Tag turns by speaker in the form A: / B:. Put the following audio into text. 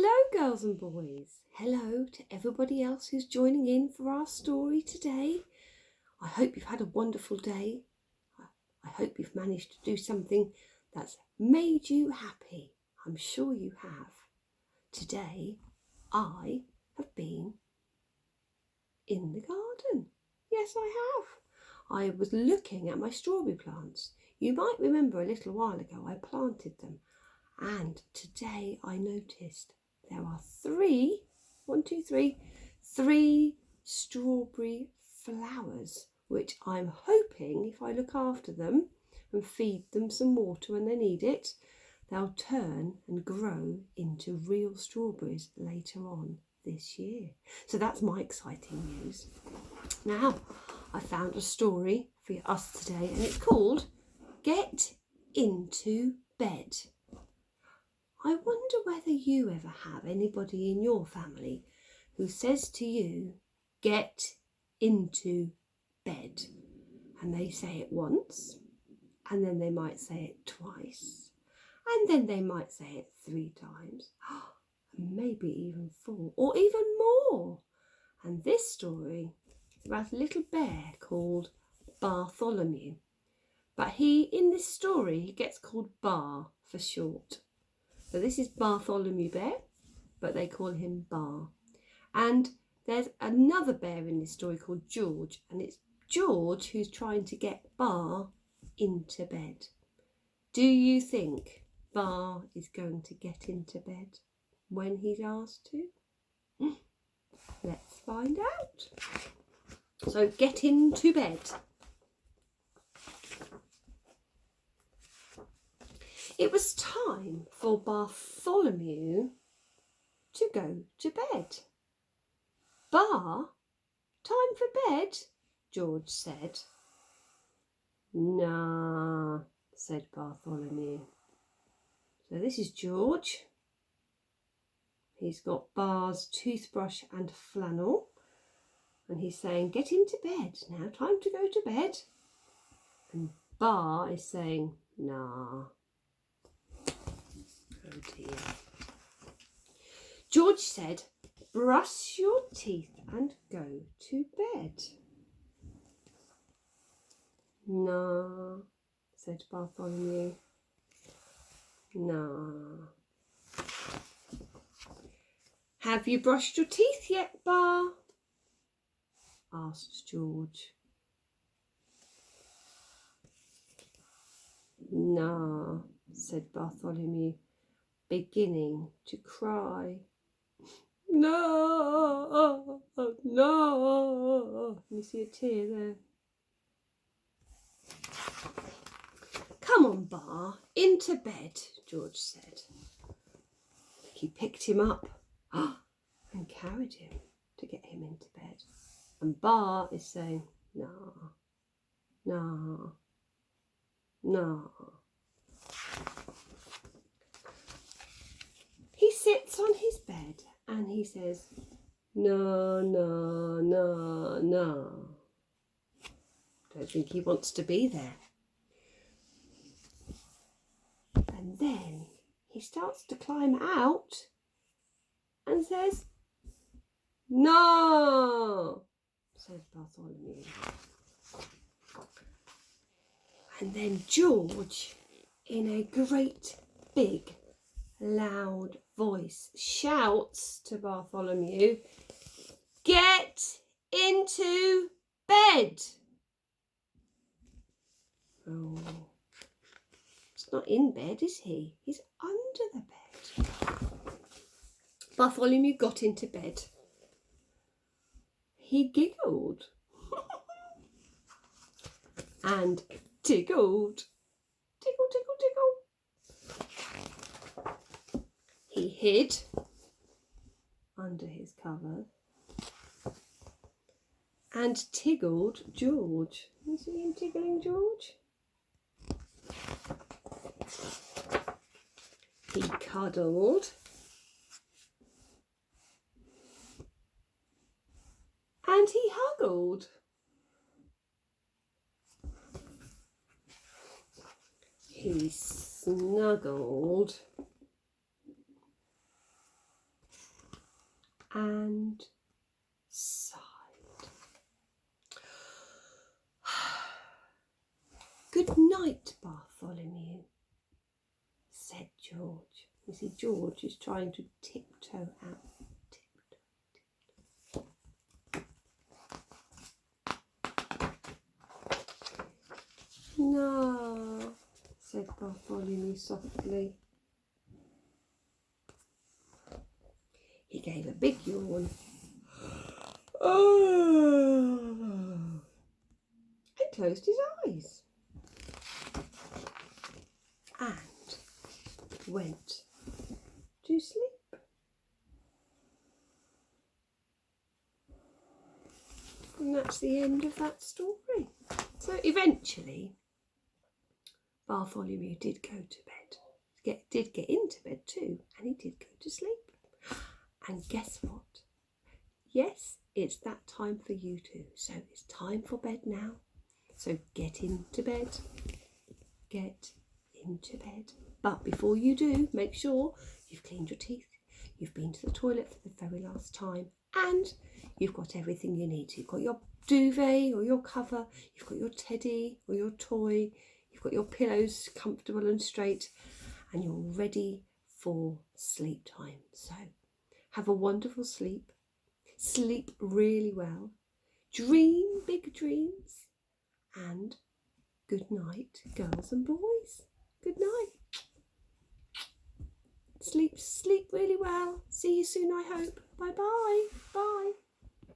A: Hello, girls and boys. Hello to everybody else who's joining in for our story today. I hope you've had a wonderful day. I hope you've managed to do something that's made you happy. I'm sure you have. Today, I have been in the garden. Yes, I have. I was looking at my strawberry plants. You might remember a little while ago I planted them. And today I noticed there are three strawberry flowers, which I'm hoping if I look after them and feed them some water when they need it, they'll turn and grow into real strawberries later on this year. So that's my exciting news. Now, I found a story for us today and it's called Get Into Bed. I wonder whether you ever have anybody in your family who says to you, get into bed. And they say it once, and then they might say it twice, and then they might say it 3 times, maybe even 4, or even more. And this story is about a little bear called Bartholomew. But in this story, he gets called Bar for short. So this is Bartholomew Bear, but they call him Bar. And there's another bear in this story called George, and it's George who's trying to get Bar into bed. Do you think Bar is going to get into bed when he's asked to? Let's find out. So get into bed. It was time for Bartholomew to go to bed. Bar, time for bed, George said. Nah, said Bartholomew. So this is George. He's got Bar's toothbrush and flannel. And he's saying, get into bed. Now, time to go to bed. And Bar is saying, nah. Oh dear. George said, brush your teeth and go to bed. Nah, said Bartholomew. Nah. Have you brushed your teeth yet, Bar? Asked George. Nah, said Bartholomew, beginning to cry. No, no. You see a tear there. Come on, Bar, into bed, George said. He picked him up and carried him to get him into bed. And Bar is saying, no, no, no. He sits on his bed and he says, no, no, no, no. Don't think he wants to be there. And then he starts to climb out and says, no, said Bartholomew. And then George, in a great big loud voice, shouts to Bartholomew, get into bed. Oh, he's not in bed, is he? He's under the bed. Bartholomew got into bed. He giggled and tickled. Tickle, tickle, tickle. He hid under his cover and tiggled George. You see him tickling George? He cuddled and he huggled. He snuggled and sighed. "Good night, Bartholomew," said George. You see, George is trying to tiptoe out. "No," said Bartholomew softly. He gave a big yawn. And closed his eyes. And went to sleep. And that's the end of that story. So eventually, Bartholomew did go to bed. Did get into bed too, and he did go to sleep. And guess what? Yes, it's that time for you too. So it's time for bed now. So get into bed. Get into bed. But before you do, make sure you've cleaned your teeth, you've been to the toilet for the very last time, and you've got everything you need. You've got your duvet or your cover, you've got your teddy or your toy, you've got your pillows comfortable and straight, and you're ready for sleep time. So have a wonderful sleep. Sleep really well. Dream big dreams. And good night, girls and boys. Good night. Sleep really well. See you soon, I hope. Bye-bye. Bye.